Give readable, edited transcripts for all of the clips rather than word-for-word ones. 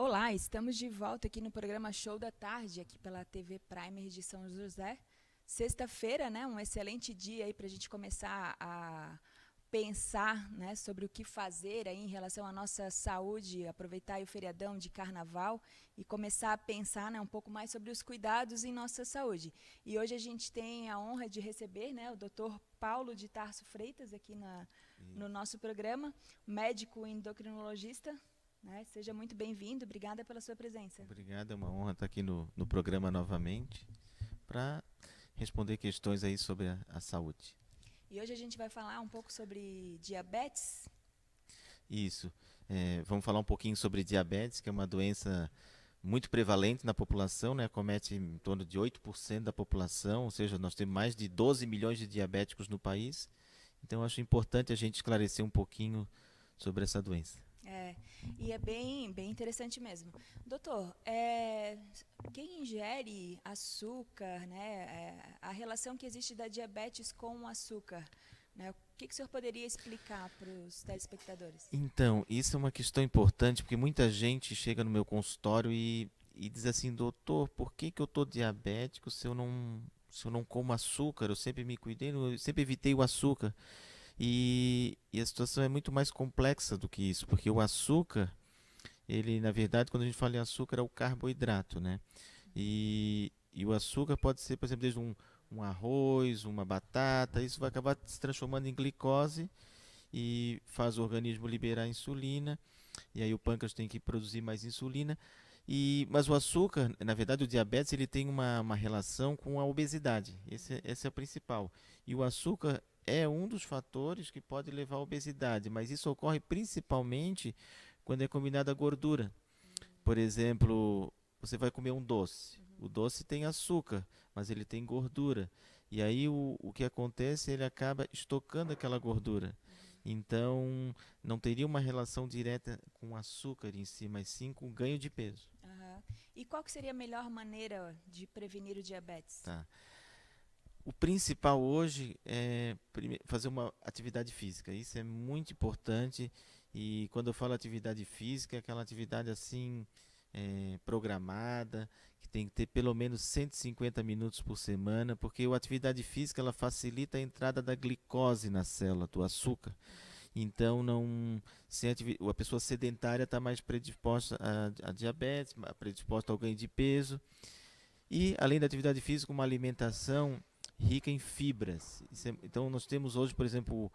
Olá, estamos de volta aqui no programa Show da Tarde, aqui pela TV Primer de São José. Sexta-feira, né, um excelente dia aí para a gente começar a pensar, né, sobre o que fazer aí em relação à nossa saúde, aproveitar aí o feriadão de carnaval e começar a pensar, né, um pouco mais sobre os cuidados em nossa saúde. E hoje a gente tem a honra de receber, né, o Dr. Paulo de Tarso Freitas aqui no nosso programa, médico endocrinologista. Né? Seja muito bem-vindo, obrigada pela sua presença. Obrigado, é uma honra estar aqui no programa novamente para responder questões aí sobre a saúde. E hoje a gente vai falar um pouco sobre diabetes. Isso, vamos falar um pouquinho sobre diabetes, que é uma doença muito prevalente na população, né? Comete em torno de 8% da população, ou seja, nós temos mais de 12 milhões de diabéticos no país. Então, acho importante a gente esclarecer um pouquinho sobre essa doença. E é bem interessante mesmo. Doutor, quem ingere açúcar, né, a relação que existe da diabetes com o açúcar, né, o que o senhor poderia explicar para os telespectadores? Então, isso é uma questão importante, porque muita gente chega no meu consultório e diz assim, doutor, por que eu estou diabético se eu não como açúcar? Eu sempre me cuidei, eu sempre evitei o açúcar. E a situação é muito mais complexa do que isso, porque o açúcar, ele, na verdade, quando a gente fala em açúcar, é o carboidrato, né? E o açúcar pode ser, por exemplo, desde um arroz, uma batata, isso vai acabar se transformando em glicose e faz o organismo liberar insulina, e aí o pâncreas tem que produzir mais insulina. Mas o açúcar, na verdade, o diabetes, ele tem uma relação com a obesidade. Esse é o principal. E o açúcar é um dos fatores que pode levar à obesidade, mas isso ocorre principalmente quando é combinado a gordura. Por exemplo, você vai comer um doce. O doce tem açúcar, mas ele tem gordura. E aí o que acontece, ele acaba estocando aquela gordura. Então, não teria uma relação direta com o açúcar em si, mas sim com o ganho de peso. Uhum. E qual que seria a melhor maneira de prevenir o diabetes? Tá. O principal hoje é fazer uma atividade física. Isso é muito importante. E quando eu falo atividade física, é aquela atividade assim programada, que tem que ter pelo menos 150 minutos por semana, porque a atividade física ela facilita a entrada da glicose na célula, do açúcar. Então, não, a pessoa sedentária está mais predisposta a diabetes, predisposta ao ganho de peso. E, além da atividade física, uma alimentação rica em fibras. Então, nós temos hoje, por exemplo,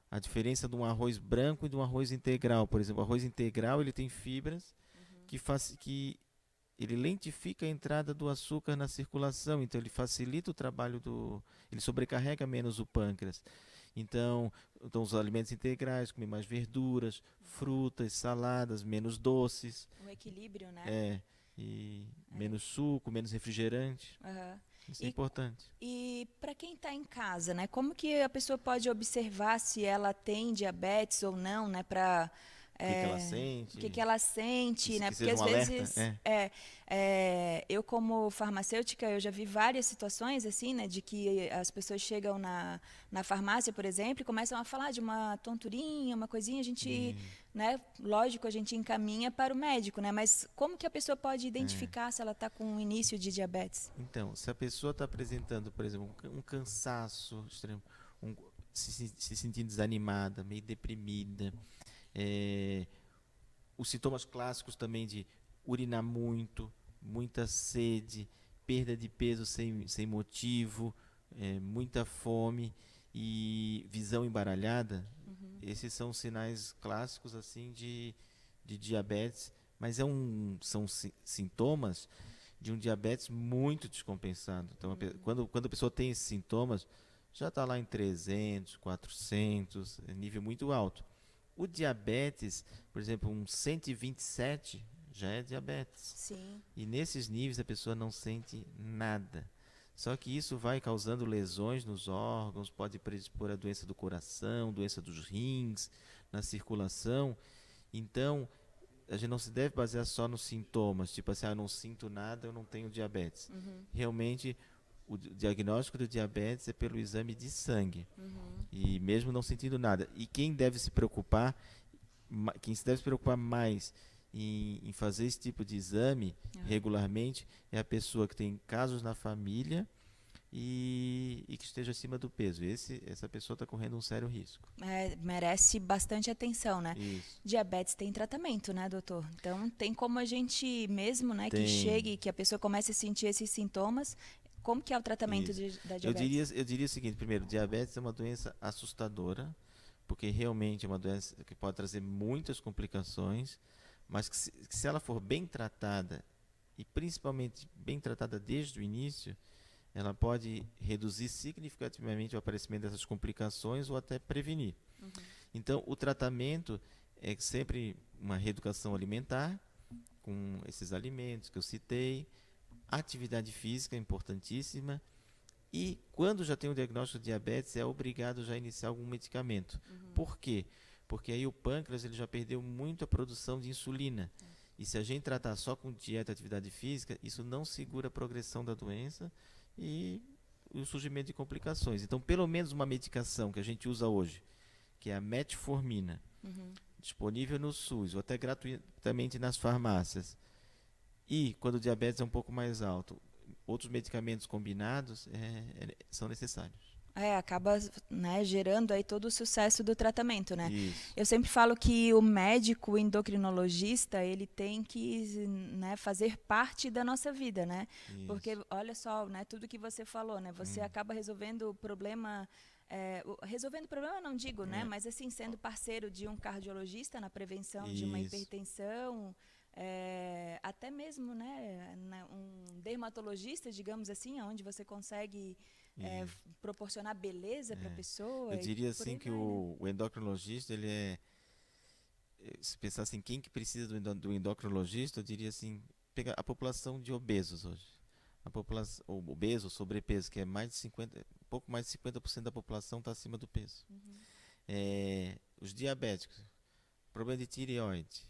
a diferença de um arroz branco e de um arroz integral. Por exemplo, o arroz integral ele tem fibras que ele lentifica a entrada do açúcar na circulação, então ele facilita o trabalho ele sobrecarrega menos o pâncreas. Então os alimentos integrais, comer mais verduras, frutas, saladas, menos doces. Um equilíbrio, né? E menos suco, menos refrigerante. Uhum. Isso é importante. E para quem está em casa, né, como que a pessoa pode observar se ela tem diabetes ou não, né, para O que ela sente? o que ela sente, Que né? Porque seja às um alerta. vezes eu como farmacêutica eu já vi várias situações assim, né, de que as pessoas chegam na farmácia, por exemplo, e começam a falar de uma tonturinha, uma coisinha, a gente, né, lógico, a gente encaminha para o médico, né? Mas como que a pessoa pode identificar se ela está com o início de diabetes? Então, se a pessoa está apresentando, por exemplo, um cansaço extremo, se sentindo desanimada, meio deprimida, os sintomas clássicos também de urinar muito, muita sede, perda de peso sem motivo, muita fome e visão embaralhada, esses são sinais clássicos assim de diabetes, mas são sintomas de um diabetes muito descompensado. Então, quando a pessoa tem esses sintomas, já está lá em 300, 400, é nível muito alto. O diabetes, por exemplo, um 127 já é diabetes. Sim. E nesses níveis a pessoa não sente nada. Só que isso vai causando lesões nos órgãos, pode predispor a doença do coração, doença dos rins, na circulação. Então, a gente não se deve basear só nos sintomas, tipo assim, eu não sinto nada, eu não tenho diabetes. Realmente, o diagnóstico do diabetes é pelo exame de sangue. E mesmo não sentindo nada. E quem se deve se preocupar mais em fazer esse tipo de exame regularmente é a pessoa que tem casos na família e que esteja acima do peso. Essa pessoa está correndo um sério risco. Merece bastante atenção, né? Isso. Diabetes tem tratamento, né, doutor? Então, tem como a gente mesmo, né, que Tem. chegue, que a pessoa comece a sentir esses sintomas, como que é o tratamento da diabetes? Eu diria o seguinte, primeiro, diabetes é uma doença assustadora, porque realmente é uma doença que pode trazer muitas complicações, mas que se ela for bem tratada, e principalmente bem tratada desde o início, ela pode reduzir significativamente o aparecimento dessas complicações ou até prevenir. Então, o tratamento é sempre uma reeducação alimentar, com esses alimentos que eu citei, atividade física importantíssima, e quando já tem o diagnóstico de diabetes, é obrigado já a iniciar algum medicamento. Por quê? Porque aí o pâncreas ele já perdeu muito a produção de insulina. E se a gente tratar só com dieta e atividade física, isso não segura a progressão da doença e o surgimento de complicações. Então, pelo menos uma medicação que a gente usa hoje, que é a metformina, disponível no SUS ou até gratuitamente nas farmácias, e quando o diabetes é um pouco mais alto, outros medicamentos combinados são necessários. Acaba, né, gerando aí todo o sucesso do tratamento, né? Isso. Eu sempre falo que o médico, o endocrinologista, ele tem que, né, fazer parte da nossa vida, né? Isso. Porque, olha só, né, tudo que você falou, né? Você acaba resolvendo o problema... resolvendo o problema não digo, né? Mas assim, sendo parceiro de um cardiologista na prevenção de uma hipertensão... até mesmo, né, um dermatologista, digamos assim, onde você consegue proporcionar beleza para a pessoa. Eu diria assim que o endocrinologista, ele se pensar assim, quem que precisa do endocrinologista, eu diria assim, pegar a população de obesos hoje. A população obeso, sobrepeso, que é pouco mais de 50% da população está acima do peso. Os diabéticos, problema de tireoide.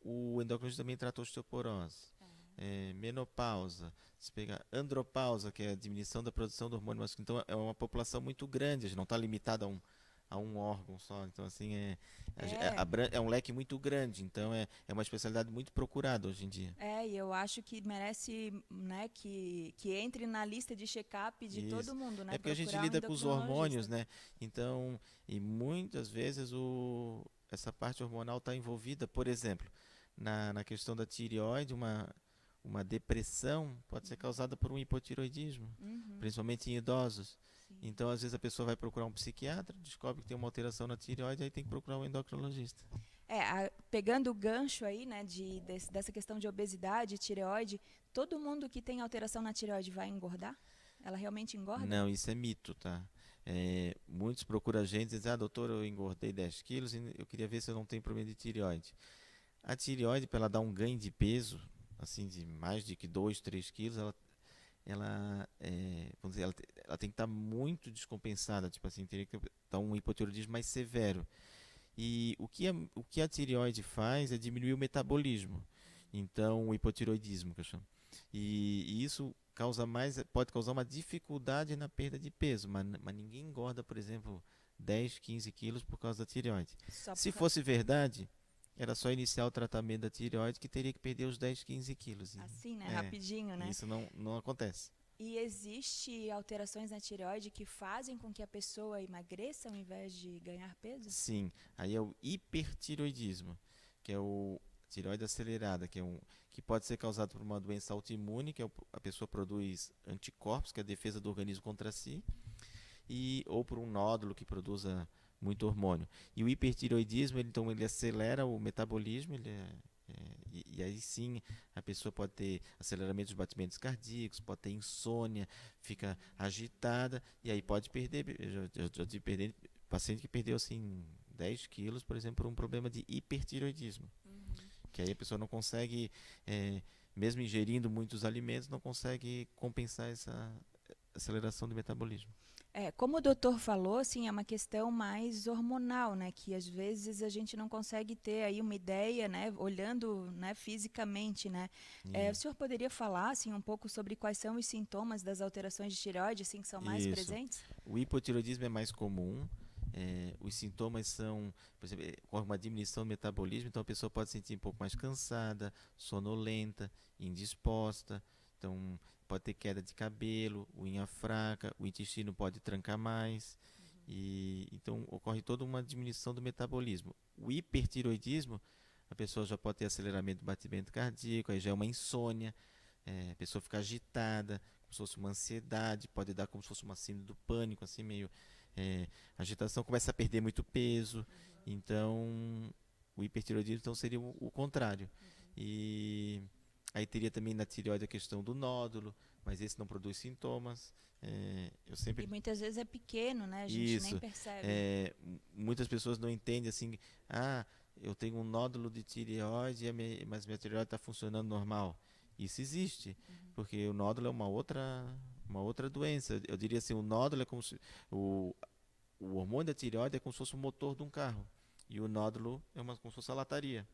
O endocrinologista também trata osteoporose, menopausa, se pegar andropausa, que é a diminuição da produção do hormônio masculino. Então é uma população muito grande, a gente não está limitado a um órgão só. Então assim é um leque muito grande. Então é uma especialidade muito procurada hoje em dia. E eu acho que merece, né, que entre na lista de check-up de todo mundo, né? É porque a gente lida com os hormônios, né? Então, e muitas vezes essa parte hormonal está envolvida, por exemplo, na questão da tireoide, uma depressão pode ser causada por um hipotireoidismo, principalmente em idosos. Então, às vezes a pessoa vai procurar um psiquiatra, descobre que tem uma alteração na tireoide, aí tem que procurar um endocrinologista. Pegando o gancho aí, né, dessa questão de obesidade, tireoide, todo mundo que tem alteração na tireoide vai engordar? Ela realmente engorda? Não, isso é mito, tá? Muitos procuram a gente e dizem, doutor, eu engordei 10 quilos e eu queria ver se eu não tenho problema de tireoide. A tireoide, para ela dar um ganho de peso, assim, de mais de que 2, 3 quilos, ela tem que estar muito descompensada, tipo assim, teria que estar um hipotireoidismo mais severo. E o que a tireoide faz é diminuir o metabolismo. Então, o hipotireoidismo, que eu chamo. E isso pode causar uma dificuldade na perda de peso, mas ninguém engorda, por exemplo, 10, 15 quilos por causa da tireoide. Se fosse verdade, era só iniciar o tratamento da tireoide que teria que perder os 10, 15 quilos. Assim, né? Rapidinho, né? Isso não acontece. E existe alterações na tireoide que fazem com que a pessoa emagreça ao invés de ganhar peso? Sim, aí é o hipertireoidismo, que é o tireoide acelerada, que pode ser causado por uma doença autoimune, que a pessoa produz anticorpos, que é a defesa do organismo contra si, ou por um nódulo que produza muito hormônio. E o hipertireoidismo, então, ele acelera o metabolismo, e aí sim a pessoa pode ter aceleramento dos batimentos cardíacos, pode ter insônia, fica agitada, e aí pode perder. Já tive paciente que perdeu assim 10 quilos, por exemplo, por um problema de hipertireoidismo. Que aí a pessoa não consegue, mesmo ingerindo muitos alimentos, não consegue compensar essa aceleração do metabolismo. Como o doutor falou, assim, é uma questão mais hormonal, né? Que às vezes a gente não consegue ter aí uma ideia, né? Olhando, né, fisicamente, né? O senhor poderia falar, assim, um pouco sobre quais são os sintomas das alterações de tireoide, assim, que são mais presentes? O hipotireoidismo é mais comum. os sintomas são, por exemplo, ocorre uma diminuição do metabolismo, então a pessoa pode se sentir um pouco mais cansada, sonolenta, indisposta, então pode ter queda de cabelo, unha fraca, o intestino pode trancar mais, e então ocorre toda uma diminuição do metabolismo. O hipertiroidismo, a pessoa já pode ter aceleramento do batimento cardíaco, aí já é uma insônia, a pessoa fica agitada, como se fosse uma ansiedade, pode dar como se fosse uma síndrome do pânico, assim meio agitação, começa a perder muito peso, então o hipertiroidismo então seria o contrário. E aí teria também na tireoide a questão do nódulo, mas esse não produz sintomas. Eu sempre... E muitas vezes é pequeno, né? A gente nem percebe. Muitas pessoas não entendem assim, eu tenho um nódulo de tireoide, mas minha tireoide está funcionando normal. Isso existe, porque o nódulo é uma outra doença. Eu diria assim, o nódulo é como se o hormônio da tireoide é como se fosse o motor de um carro, e o nódulo é como se fosse a lataria.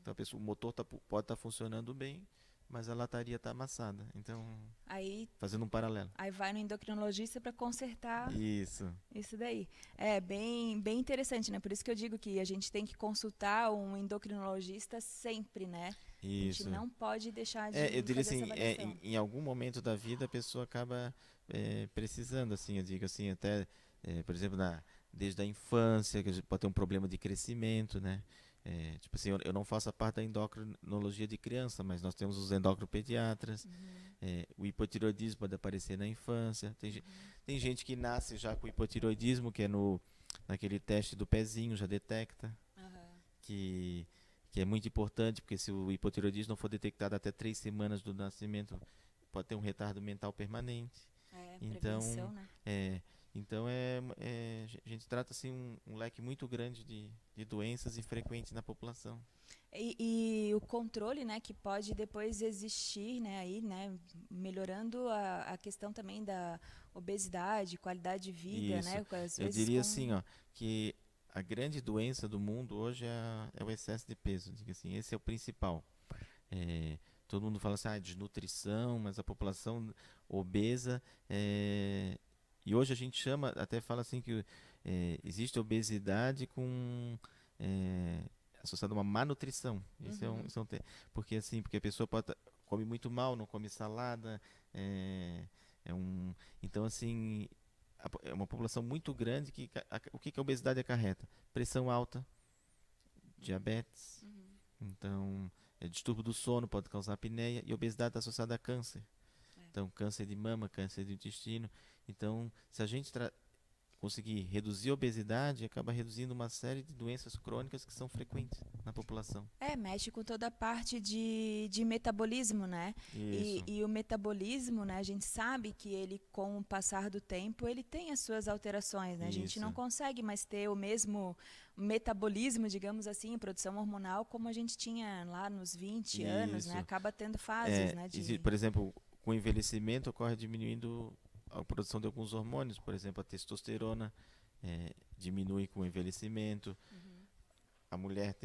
Então o motor pode estar funcionando bem, mas a lataria está amassada. Então, aí, fazendo um paralelo. Aí vai no endocrinologista para consertar isso daí. É bem interessante, né? Por isso que eu digo que a gente tem que consultar um endocrinologista sempre, né? Isso. A gente não pode deixar de eu diria fazer assim, essa avaliação. em algum momento da vida a pessoa acaba precisando, assim, eu digo assim, até, por exemplo, desde a infância, que a gente pode ter um problema de crescimento, né? Tipo assim, eu não faço a parte da endocrinologia de criança, mas nós temos os endocrinopediatras. O hipotiroidismo pode aparecer na infância. Tem gente que nasce já com hipotiroidismo, que é naquele teste do pezinho, já detecta. Que é muito importante, porque se o hipotiroidismo não for detectado até 3 semanas do nascimento, pode ter um retardo mental permanente. Prevenção, né? Então a gente trata assim um leque muito grande de doenças e frequentes na população. E o controle, né, que pode depois existir, né, aí, né, melhorando a questão também da obesidade, qualidade de vida, Isso. né? Às Eu vezes diria assim, que a grande doença do mundo hoje é o excesso de peso. Digo assim, esse é o principal. Todo mundo fala assim, desnutrição, mas a população obesa e hoje a gente até fala assim que existe obesidade associada a uma má nutrição. Isso porque a pessoa come muito mal, não come salada, então assim é uma população muito grande que o que a obesidade acarreta? Pressão alta, diabetes, então distúrbio do sono pode causar apneia, e obesidade está associada a câncer. Então, câncer de mama, câncer do intestino. Então, se a gente conseguir reduzir a obesidade, acaba reduzindo uma série de doenças crônicas que são frequentes na população. Mexe com toda a parte de metabolismo, né? E o metabolismo, né, a gente sabe que ele, com o passar do tempo, ele tem as suas alterações, né? A gente não consegue mais ter o mesmo metabolismo, digamos assim, produção hormonal, como a gente tinha lá nos 20 anos, né? Acaba tendo fases, né? Por exemplo, com o envelhecimento ocorre diminuindo a produção de alguns hormônios, por exemplo, a testosterona diminui com o envelhecimento. A mulher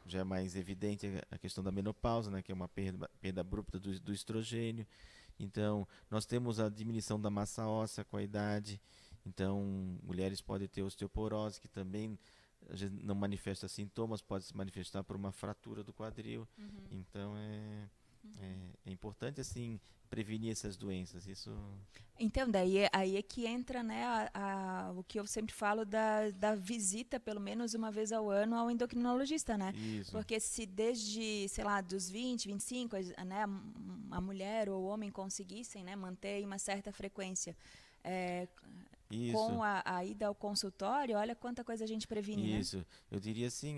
já é mais evidente a questão da menopausa, né, que é uma perda abrupta do estrogênio. Então, nós temos a diminuição da massa óssea com a idade. Então, mulheres podem ter osteoporose, que também às vezes não manifesta sintomas, pode se manifestar por uma fratura do quadril. Então, é importante assim prevenir essas doenças. Então, aí é que entra, né, o que eu sempre falo da visita, pelo menos uma vez ao ano, ao endocrinologista, né? Isso. Porque se desde, sei lá, dos 20, 25, né, a mulher ou o homem conseguissem, né, manter uma certa frequência com a ida ao consultório, olha quanta coisa a gente previne, Isso. Né? Eu diria assim,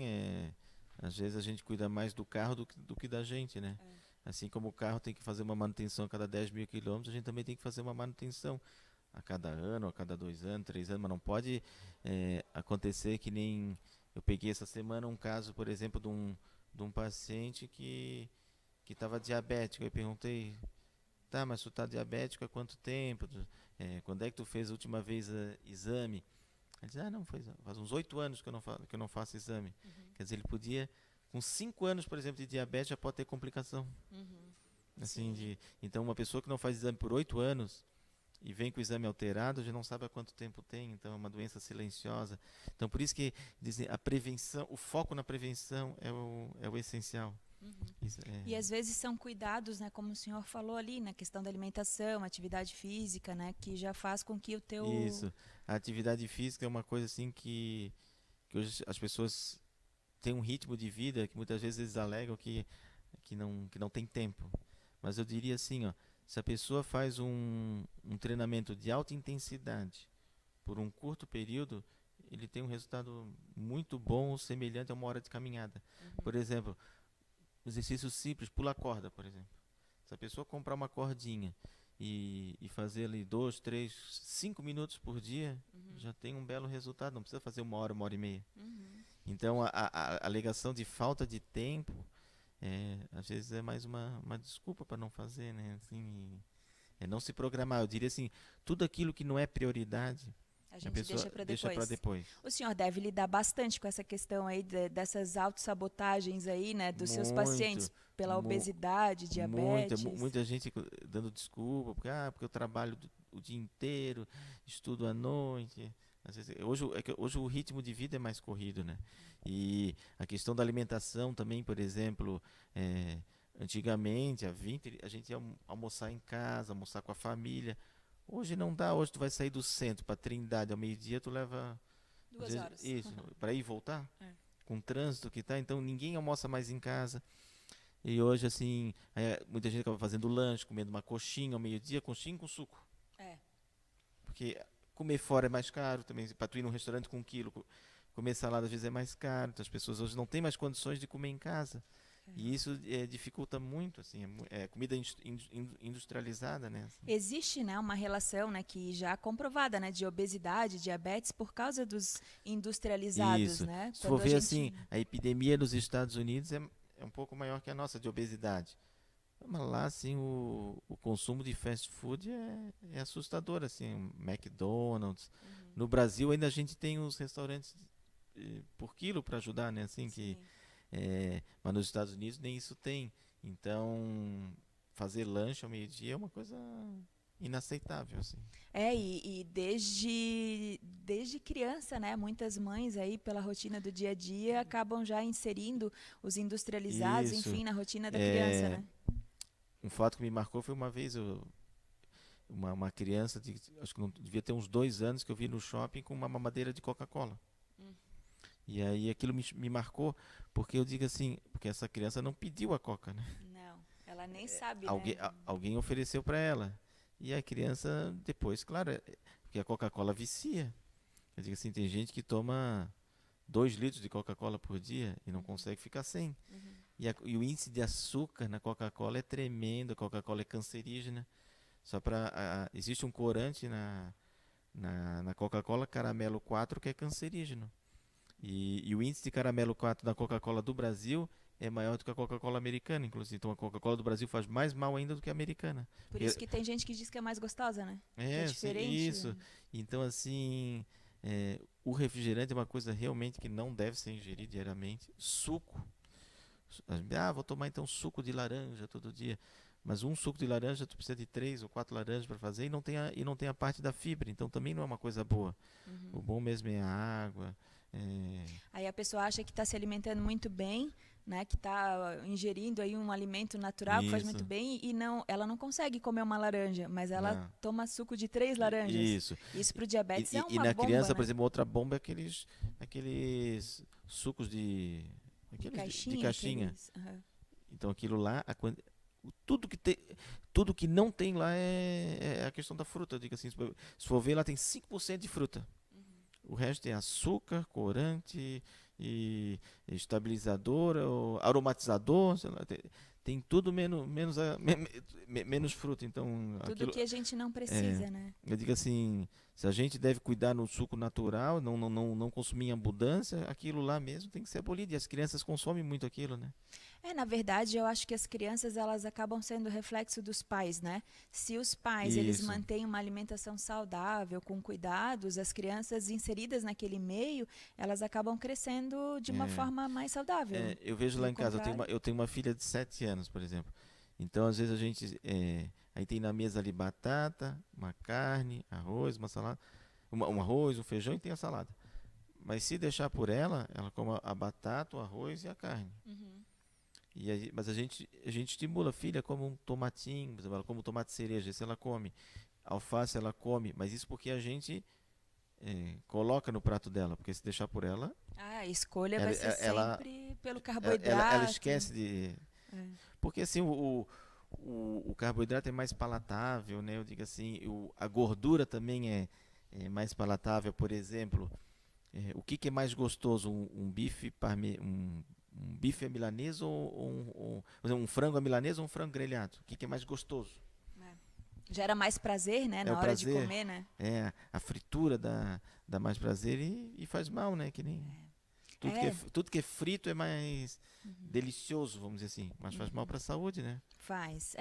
às vezes a gente cuida mais do carro do que da gente, né? Assim como o carro tem que fazer uma manutenção a cada 10 mil quilômetros, a gente também tem que fazer uma manutenção a cada ano, a cada 2 anos, 3 anos, mas não pode acontecer que nem... Eu peguei essa semana um caso, por exemplo, de um paciente que estava diabético. Eu perguntei, mas tu está diabético há quanto tempo? Quando é que tu fez a última vez exame? Ele disse, não, faz uns 8 anos que eu não faço exame. Quer dizer, ele podia... Com 5 anos, por exemplo, de diabetes, já pode ter complicação. Assim, então, uma pessoa que não faz exame por 8 anos, e vem com o exame alterado, a gente não sabe há quanto tempo tem, então é uma doença silenciosa. Então por isso que dizem a prevenção, o foco na prevenção é o essencial. Isso E às vezes são cuidados, né, como o senhor falou ali, na questão da alimentação, atividade física, né, que já faz com que o teu... isso. A atividade física é uma coisa assim que hoje as pessoas têm um ritmo de vida que muitas vezes eles alegam que não tem tempo. Mas eu diria assim, ó, se a pessoa faz um treinamento de alta intensidade por um curto período, ele tem um resultado muito bom, semelhante a uma hora de caminhada. Por exemplo, exercício simples, pular corda, por exemplo. Se a pessoa comprar uma cordinha e fazer ali 2, 3, 5 minutos por dia, já tem um belo resultado. Não precisa fazer uma hora e meia. Então, a alegação de falta de tempo, às vezes é mais uma desculpa para não fazer, né? Assim, é não se programar. Eu diria assim, tudo aquilo que não é prioridade, A a gente pessoa deixa para deixa para depois. O senhor deve lidar bastante com essa questão aí dessas autossabotagens aí, né, dos seus pacientes pela mu- obesidade, diabetes. muita gente dando desculpa, porque eu trabalho o dia inteiro, estudo à noite. Às vezes, hoje o ritmo de vida é mais corrido, né? E a questão da alimentação também, por exemplo, antigamente, a gente ia almoçar em casa, almoçar com a família. Hoje não dá, hoje tu vai sair do centro para Trindade ao meio-dia, tu leva 2 horas. isso, para ir e voltar, É. com o trânsito que tá, então ninguém almoça mais em casa. E hoje, assim, muita gente acaba fazendo lanche, comendo uma coxinha ao meio-dia, coxinha com suco. É. Porque comer fora é mais caro também, para tu ir num restaurante com 1 quilo, comer salada às vezes é mais caro, então as pessoas hoje não têm mais condições de comer em casa. E isso dificulta muito, assim, comida industrializada, né? Assim. Existe, né, uma relação, né, que já comprovada, né, de obesidade, diabetes por causa dos industrializados, Isso. né? Se for ver assim, a epidemia nos Estados Unidos é um pouco maior que a nossa de obesidade. Mas lá, assim, o consumo de fast food é assustador, assim, McDonald's. No Brasil ainda a gente tem os restaurantes por quilo para ajudar, né? Assim, mas nos Estados Unidos nem isso tem. Então, fazer lanche ao meio-dia é uma coisa inaceitável, assim. E desde criança, né, muitas mães aí pela rotina do dia a dia acabam já inserindo os industrializados, Isso. enfim, na rotina da criança, né? Um fato que me marcou foi uma vez uma criança, acho que não devia ter uns 2 anos, que eu vi no shopping com uma mamadeira de Coca-Cola. E aí aquilo me marcou, porque eu digo assim, porque essa criança não pediu a Coca, né? Não, ela nem sabe, Alguém, né? alguém ofereceu para ela. E a criança depois, claro, porque a Coca-Cola vicia. Eu digo assim, tem gente que toma 2 litros de Coca-Cola por dia e não consegue ficar sem. E o índice de açúcar na Coca-Cola é tremendo, a Coca-Cola é cancerígena. Existe um corante na Coca-Cola, caramelo 4, que é cancerígeno. E o índice de caramelo 4 da Coca-Cola do Brasil é maior do que a Coca-Cola americana, inclusive. Então a Coca-Cola do Brasil faz mais mal ainda do que a americana. Por isso que tem gente que diz que é mais gostosa, né? Que É, é sim, diferente. isso. Então, assim, o refrigerante é uma coisa realmente que não deve ser ingerido diariamente. Suco. Vou tomar então suco de laranja todo dia. Mas um suco de laranja, tu precisa de 3 ou 4 laranjas para fazer e não tem a parte da fibra. Então também não é uma coisa boa. O bom mesmo é a água. Aí a pessoa acha que está se alimentando muito bem, né? Que está ingerindo aí um alimento natural que faz Isso. muito bem e ela não consegue comer uma laranja, mas ela Não. toma suco de 3 laranjas. Isso. Isso para o diabetes é uma E na bomba, criança, né? por exemplo, outra bomba é aqueles sucos de caixinha. Aqueles, Então aquilo lá, tudo que não tem lá é a questão da fruta. Eu digo assim, se for ver, lá tem 5% de fruta. O resto tem açúcar, corante e estabilizador, ou aromatizador, sei lá, tem tudo menos fruta. Então, tudo que a gente não precisa, né? eu digo assim, se a gente deve cuidar no suco natural, não consumir em abundância, aquilo lá mesmo tem que ser abolido. E as crianças consomem muito aquilo, né? Na verdade, eu acho que as crianças elas acabam sendo reflexo dos pais, né? Se os pais eles Isso. mantêm uma alimentação saudável, com cuidados, as crianças inseridas naquele meio, elas acabam crescendo de uma forma mais saudável. Eu vejo lá Pelo em casa, contrário. eu tenho uma filha de 7 anos, por exemplo. Então, às vezes a gente aí tem na mesa ali batata, uma carne, arroz, uma salada, um arroz, um feijão e tem a salada. Mas se deixar por ela, ela come a batata, o arroz e a carne. Uhum. Mas a gente estimula, filha, como um tomatinho, por exemplo, ela come um tomate cereja, isso ela come. Alface ela come, mas isso porque a gente coloca no prato dela, porque se deixar por ela, A escolha ela, vai ser ela, sempre pelo ela carboidrato. esquece de. É. Porque assim, o carboidrato é mais palatável, né? Eu digo assim, a gordura também é mais palatável, por exemplo. O que é mais gostoso? Um bife um bife à milanesa por exemplo, um frango à milanesa ou um frango grelhado? O que é mais gostoso? Gera mais prazer, né, É na o hora de prazer. comer, né? A fritura dá mais prazer e faz mal, né? Que nem tudo que é frito é mais delicioso, vamos dizer assim, mas faz mal para a saúde, né? Faz.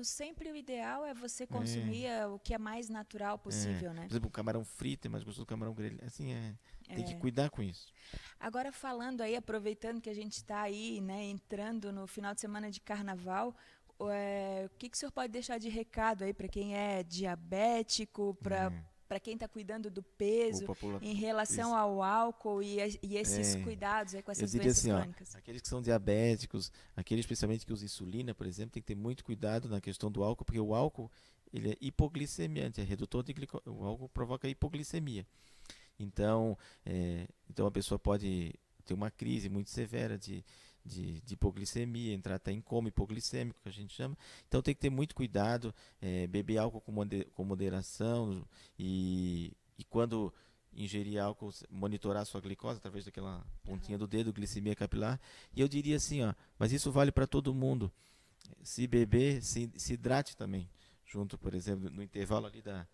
Sempre o ideal é você consumir o que é mais natural possível, né? Por exemplo, o camarão frito é mais gostoso do camarão grelhado. Assim, tem que cuidar com isso. Agora falando aí, aproveitando que a gente está aí, né, entrando no final de semana de carnaval, o que o senhor pode deixar de recado aí para quem é diabético, para quem está cuidando do peso, em relação ao álcool e esses cuidados aí com essas doenças crônicas? Aqueles que são diabéticos, aqueles especialmente que usam insulina, por exemplo, tem que ter muito cuidado na questão do álcool, porque o álcool ele é hipoglicemiante, é redutor de glicose, o álcool provoca hipoglicemia. Então a pessoa pode ter uma crise muito severa de hipoglicemia, entrar até em coma hipoglicêmico, que a gente chama. Então tem que ter muito cuidado, beber álcool com moderação e quando ingerir álcool, monitorar a sua glicose através daquela pontinha do dedo, glicemia capilar. E eu diria assim, mas isso vale para todo mundo. Se beber, se hidrate também. Junto, por exemplo, no intervalo ali da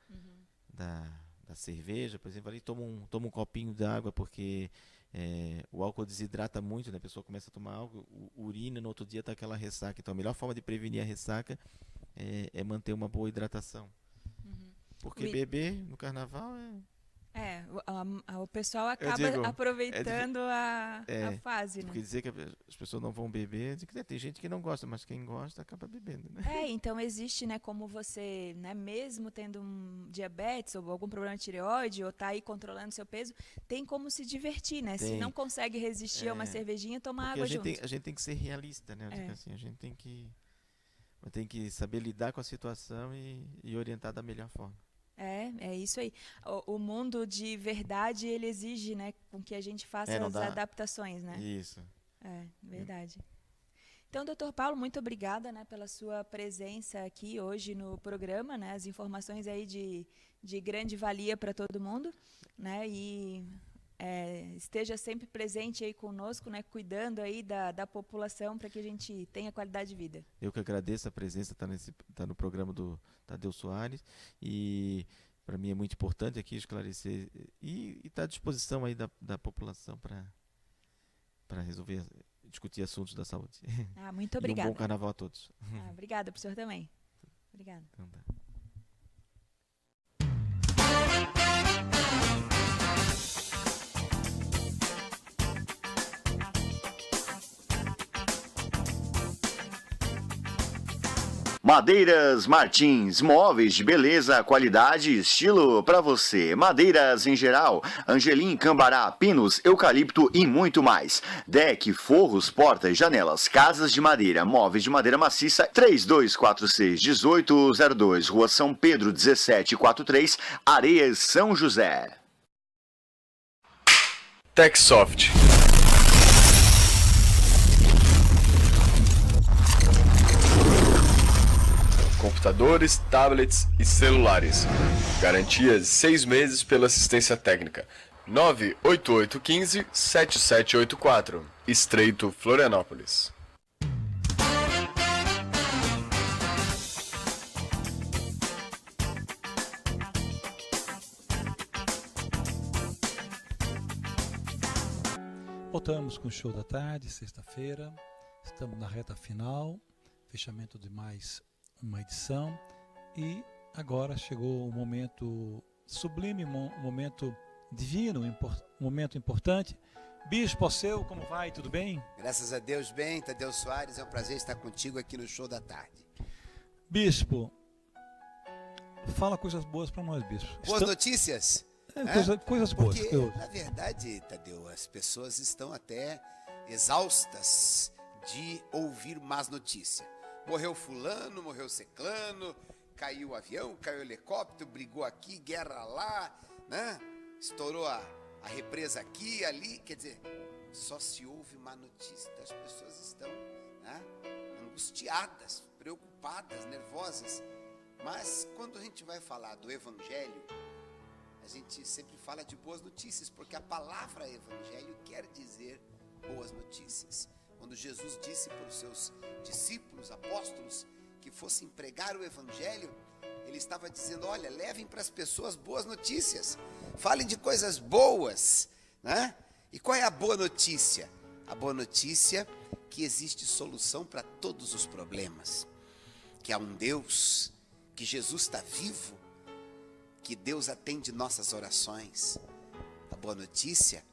cerveja, por exemplo, ali toma um copinho de água, porque o álcool desidrata muito, né? A pessoa começa a tomar álcool, urina, no outro dia está aquela ressaca. Então a melhor forma de prevenir a ressaca é manter uma boa hidratação. Porque beber no carnaval o pessoal acaba aproveitando a fase, né? Porque dizer que as pessoas não vão beber, tem gente que não gosta, mas quem gosta acaba bebendo, né? Então existe, né, como você, né, mesmo tendo um diabetes ou algum problema de tireoide, ou tá aí controlando seu peso, tem como se divertir, né? Se não consegue resistir a uma cervejinha, tomar água junto. A gente tem que ser realista, né? Assim, a gente tem que saber lidar com a situação e orientar da melhor forma. É isso aí. O mundo de verdade, ele exige, né, com que a gente faça as adaptações, né? Isso. Verdade. Então, Dr. Paulo, muito obrigada, né, pela sua presença aqui hoje no programa, né? As informações aí de grande valia para todo mundo, né? E esteja sempre presente aí conosco, né, cuidando aí da população para que a gente tenha qualidade de vida. Eu que agradeço a presença, tá no programa do Tadeu Soares, e para mim é muito importante aqui esclarecer e estar à disposição aí da população para discutir assuntos da saúde. Muito obrigada. E um bom carnaval a todos. Obrigada, professor, também. Obrigada. Então, tá. Madeiras Martins, móveis de beleza, qualidade e estilo para você. Madeiras em geral, angelim, cambará, pinos, eucalipto e muito mais. Deck, forros, portas, janelas, casas de madeira, móveis de madeira maciça. 3246-1802, Rua São Pedro 1743, Areias, São José. TechSoft. Computadores, tablets e celulares. Garantia de 6 meses pela assistência técnica. 98815-7784. Estreito Florianópolis. Voltamos com o Show da Tarde, sexta-feira. Estamos na reta final, fechamento de mais uma edição, e agora chegou o momento sublime, um momento divino, um momento importante, Bispo, ao seu, como vai? Tudo bem? Graças a Deus, bem, Tadeu Soares, é um prazer estar contigo aqui no Show da Tarde. Bispo, fala coisas boas para nós, Bispo. Boas notícias? Coisas boas. Porque, na verdade, Tadeu, as pessoas estão até exaustas de ouvir más notícias. Morreu fulano, morreu ciclano, caiu o avião, caiu o helicóptero, brigou aqui, guerra lá, né? Estourou a represa aqui, ali, quer dizer, só se ouve má notícia. As pessoas estão, né, angustiadas, preocupadas, nervosas. Mas quando a gente vai falar do Evangelho, a gente sempre fala de boas notícias, porque a palavra Evangelho quer dizer boas notícias. Quando Jesus disse para os seus discípulos, apóstolos, que fossem pregar o Evangelho, ele estava dizendo, olha, levem para as pessoas boas notícias, falem de coisas boas, né? E qual é a boa notícia? A boa notícia é que existe solução para todos os problemas, que há um Deus, que Jesus está vivo, que Deus atende nossas orações. A boa notícia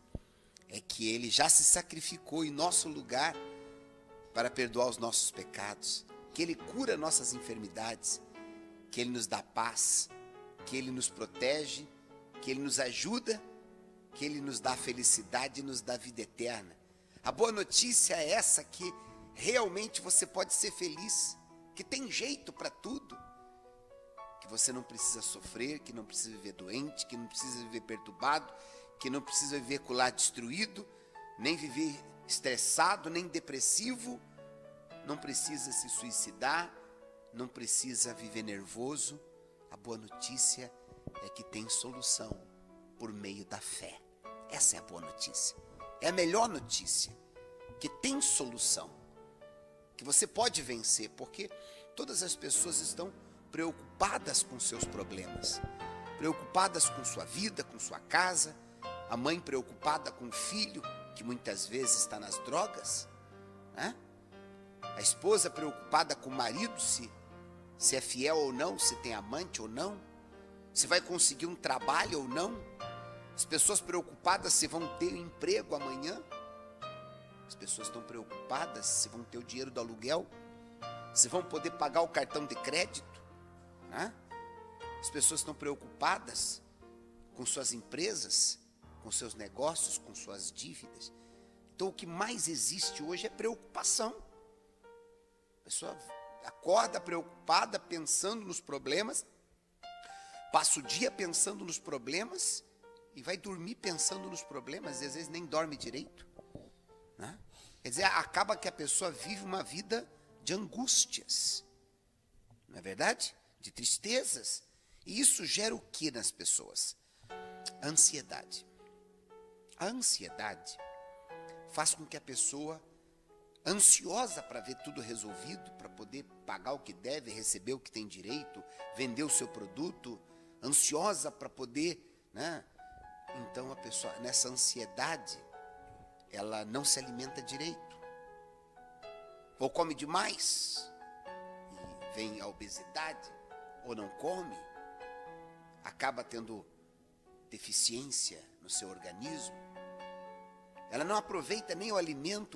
é que Ele já se sacrificou em nosso lugar para perdoar os nossos pecados, que Ele cura nossas enfermidades, que Ele nos dá paz, que Ele nos protege, que Ele nos ajuda, que Ele nos dá felicidade e nos dá vida eterna. A boa notícia é essa, que realmente você pode ser feliz, que tem jeito para tudo, que você não precisa sofrer, que não precisa viver doente, que não precisa viver perturbado, que não precisa viver com o lar destruído, nem viver estressado, nem depressivo, não precisa se suicidar, não precisa viver nervoso. A boa notícia é que tem solução por meio da fé. Essa é a boa notícia. É a melhor notícia, que tem solução, que você pode vencer, porque todas as pessoas estão preocupadas com seus problemas, preocupadas com sua vida, com sua casa, a mãe preocupada com o filho, que muitas vezes está nas drogas, né? A esposa preocupada com o marido, se é fiel ou não, se tem amante ou não, se vai conseguir um trabalho ou não. As pessoas preocupadas se vão ter emprego amanhã. As pessoas estão preocupadas se vão ter o dinheiro do aluguel, se vão poder pagar o cartão de crédito, né? As pessoas estão preocupadas com suas empresas, com seus negócios, com suas dívidas. Então o que mais existe hoje é preocupação. A pessoa acorda preocupada, pensando nos problemas, passa o dia pensando nos problemas e vai dormir pensando nos problemas, e às vezes nem dorme direito, né? Quer dizer, acaba que a pessoa vive uma vida de angústias, não é verdade? De tristezas. E isso gera o que nas pessoas? A ansiedade. A ansiedade faz com que a pessoa, ansiosa para ver tudo resolvido, para poder pagar o que deve, receber o que tem direito, vender o seu produto, ansiosa para poder, né? Então a pessoa, nessa ansiedade, ela não se alimenta direito, ou come demais, e vem a obesidade, ou não come, acaba tendo deficiência no seu organismo, ela não aproveita nem o alimento,